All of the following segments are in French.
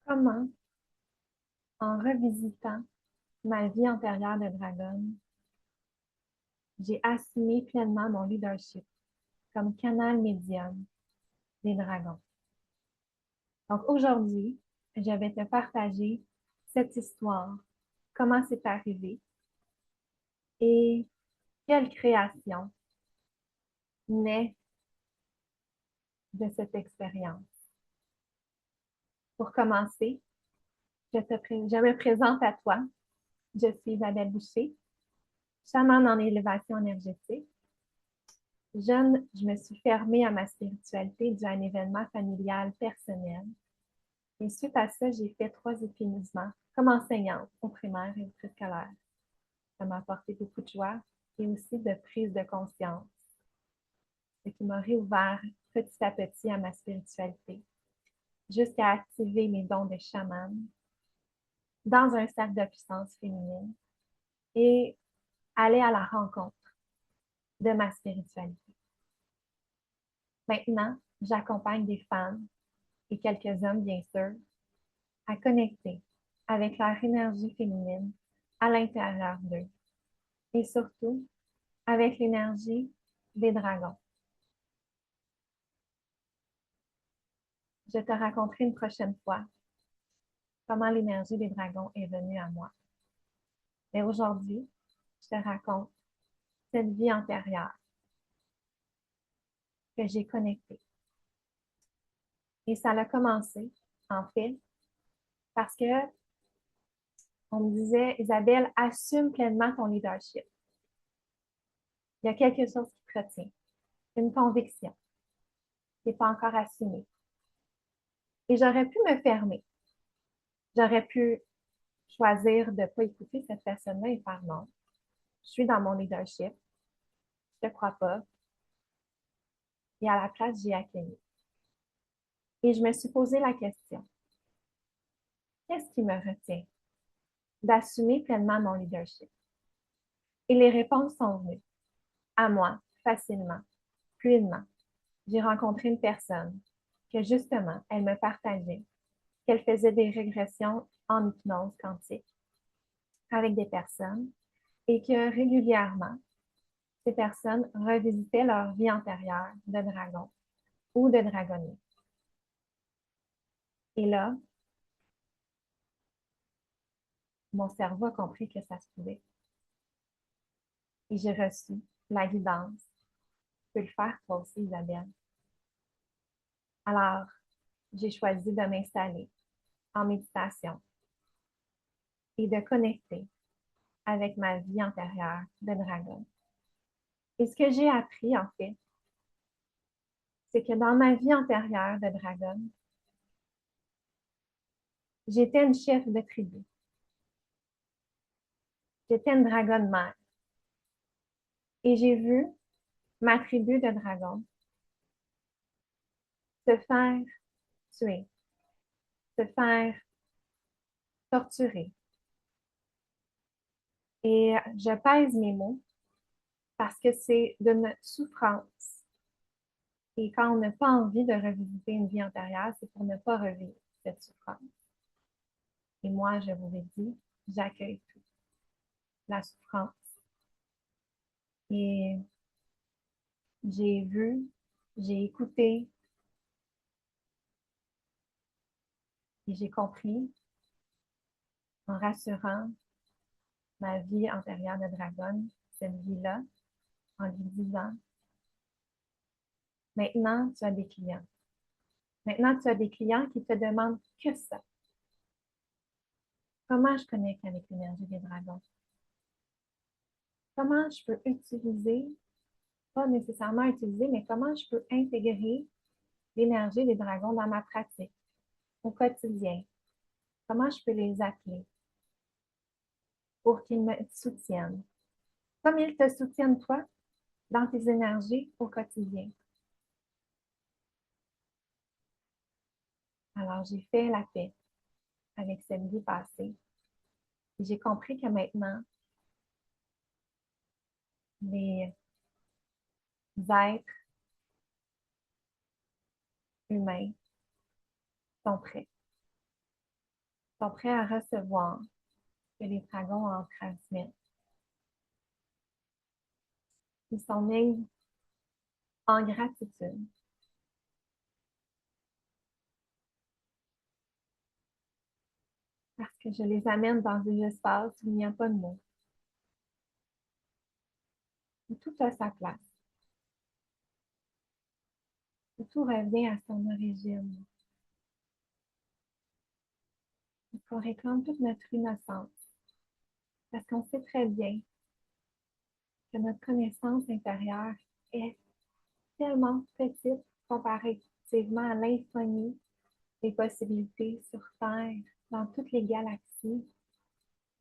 Comment, en revisitant ma vie antérieure de dragonne, j'ai assumé pleinement mon leadership comme canal médium des dragons. Donc aujourd'hui, je vais te partager cette histoire, comment c'est arrivé et quelle création naît de cette expérience. Pour commencer, je me présente à toi. Je suis Isabelle Boucher, chamane en élévation énergétique. Jeune, je me suis fermée à ma spiritualité dû à un événement familial personnel. Et suite à ça, j'ai fait 3 épuisements comme enseignante au primaire et au préscolaire. Ça m'a apporté beaucoup de joie et aussi de prise de conscience, ce qui m'a réouvert petit à petit à ma spiritualité, jusqu'à activer mes dons de chaman dans un cercle de puissance féminine et aller à la rencontre de ma spiritualité. Maintenant, j'accompagne des femmes et quelques hommes, bien sûr, à connecter avec leur énergie féminine à l'intérieur d'eux et surtout avec l'énergie des dragons. Je te raconterai une prochaine fois comment l'énergie des dragons est venue à moi. Mais aujourd'hui, je te raconte cette vie antérieure que j'ai connectée. Et ça a commencé, en fait, parce que on me disait, Isabelle, assume pleinement ton leadership. Il y a quelque chose qui te retient, une conviction qui n'est pas encore assumée. Et j'aurais pu me fermer. J'aurais pu choisir de ne pas écouter cette personne-là et faire non. Je suis dans mon leadership. Je ne te crois pas. Et à la place, j'ai accueilli. Et je me suis posé la question, qu'est-ce qui me retient d'assumer pleinement mon leadership? Et les réponses sont venues à moi facilement, fluidement. J'ai rencontré une personne que justement, elle me partageait qu'elle faisait des régressions en hypnose quantique avec des personnes et que régulièrement, ces personnes revisitaient leur vie antérieure de dragon ou de dragonnier. Et là, mon cerveau a compris que ça se pouvait. Et j'ai reçu la guidance. Tu peux le faire toi aussi, Isabelle. Alors, j'ai choisi de m'installer en méditation et de connecter avec ma vie antérieure de dragon. Et ce que j'ai appris, en fait, c'est que dans ma vie antérieure de dragon, j'étais une chef de tribu. J'étais une dragonne mère. Et j'ai vu ma tribu de dragons se faire tuer, se faire torturer. Et je pèse mes mots parce que c'est de notre souffrance. Et quand on n'a pas envie de revisiter une vie antérieure, c'est pour ne pas revivre cette souffrance. Et moi, je vous l'ai dit, j'accueille tout, la souffrance. Et j'ai vu, j'ai écouté et j'ai compris en rassurant ma vie antérieure de dragonne, cette vie-là, en lui disant, maintenant, tu as des clients. Maintenant, tu as des clients qui te demandent que ça. Comment je connecte avec l'énergie des dragons? Comment je peux utiliser, pas nécessairement utiliser, mais comment je peux intégrer l'énergie des dragons dans ma pratique, au quotidien? Comment je peux les appeler pour qu'ils me soutiennent? Comme ils te soutiennent toi dans tes énergies au quotidien. Alors, j'ai fait la paix avec cette vie passée. J'ai compris que maintenant, les êtres humains sont prêts. sont prêts à recevoir ce que les dragons en transmettent. Ils sont nés en gratitude. Parce que je les amène dans des espaces où il n'y a pas de mots, où tout a sa place, où tout revient à son origine, où on réclame toute notre innocence. Parce qu'on sait très bien que notre connaissance intérieure est tellement petite comparativement à l'infini des possibilités sur Terre, dans toutes les galaxies.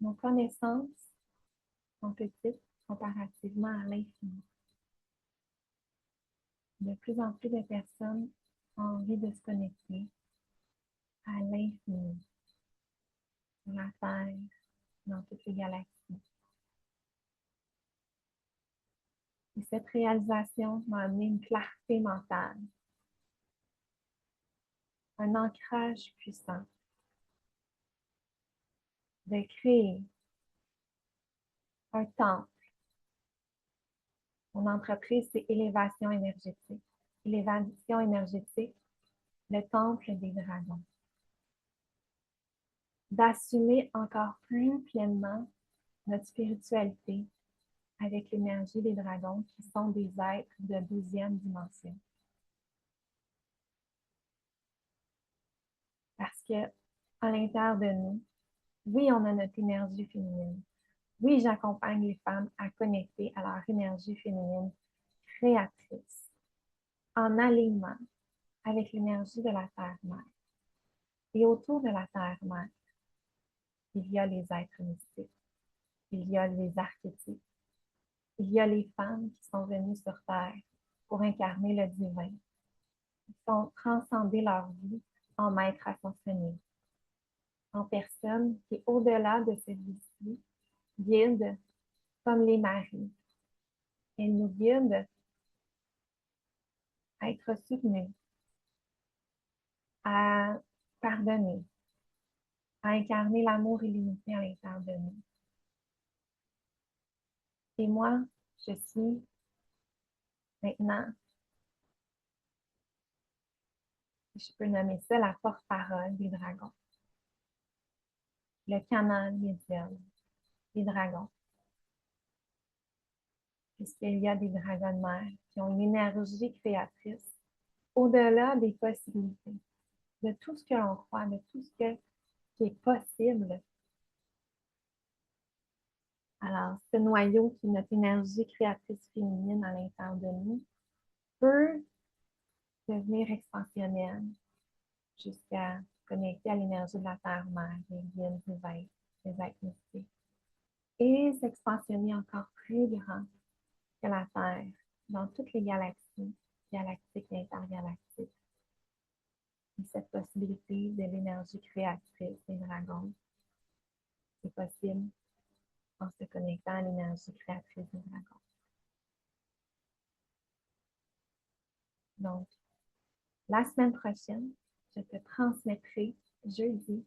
Nos connaissances sont petites comparativement à l'infini. De plus en plus de personnes ont envie de se connecter à l'infini, sur la Terre, dans toutes les galaxies. Et cette réalisation m'a amené une clarté mentale, un ancrage puissant, de créer un temple. Mon entreprise, c'est élévation énergétique. Élévation énergétique, le temple des dragons. D'assumer encore plus pleinement notre spiritualité avec l'énergie des dragons qui sont des êtres de 12e dimension. Parce que à l'intérieur de nous, oui, on a notre énergie féminine. Oui, j'accompagne les femmes à connecter à leur énergie féminine créatrice, en alignement avec l'énergie de la Terre-Mère. Et autour de la Terre-Mère, il y a les êtres mystiques, il y a les archétypes, il y a les femmes qui sont venues sur Terre pour incarner le divin, qui ont transcendé leur vie en maître ascensionné, en personne qui, au-delà de cette vie-ci, guide comme les maris. Elles nous guident à être soutenus, à pardonner, à incarner l'amour illimité à l'intérieur de nous. Et moi, je suis maintenant, je peux nommer ça la porte-parole des dragons, le canal médium des dragons. Puisqu'il y a des dragons de mer qui ont une énergie créatrice au-delà des possibilités, de tout ce que l'on croit, de tout qui est possible. Alors, ce noyau qui est notre énergie créatrice féminine à l'intérieur de nous peut devenir expansionnel jusqu'à connecter à l'énergie de la Terre-Mère, des guides divins, des êtres mystiques, et s'expansionner encore plus grand que la Terre dans toutes les galaxies, galactiques et intergalactiques. Et cette possibilité de l'énergie créatrice des dragons, c'est possible en se connectant à l'énergie créatrice des dragons. Donc, la semaine prochaine, je te transmettrai jeudi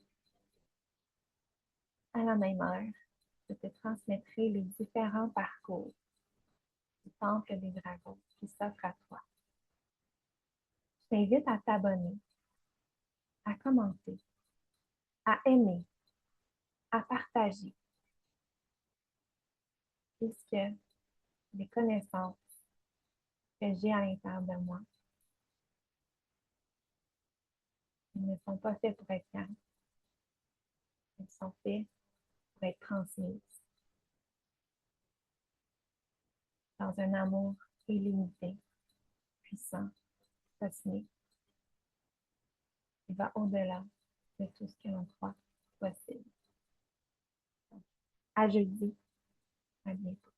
à la même heure, je te transmettrai les différents parcours du Temple des Dragons qui s'offrent à toi. Je t'invite à t'abonner, à commenter, à aimer, à partager, puisque les connaissances que j'ai à l'intérieur de moi ne sont pas faites pour être gagnées. Elles sont faites pour être transmises dans un amour illimité, puissant, cosmique, qui va au-delà de tout ce que l'on croit possible. À jeudi, à bientôt.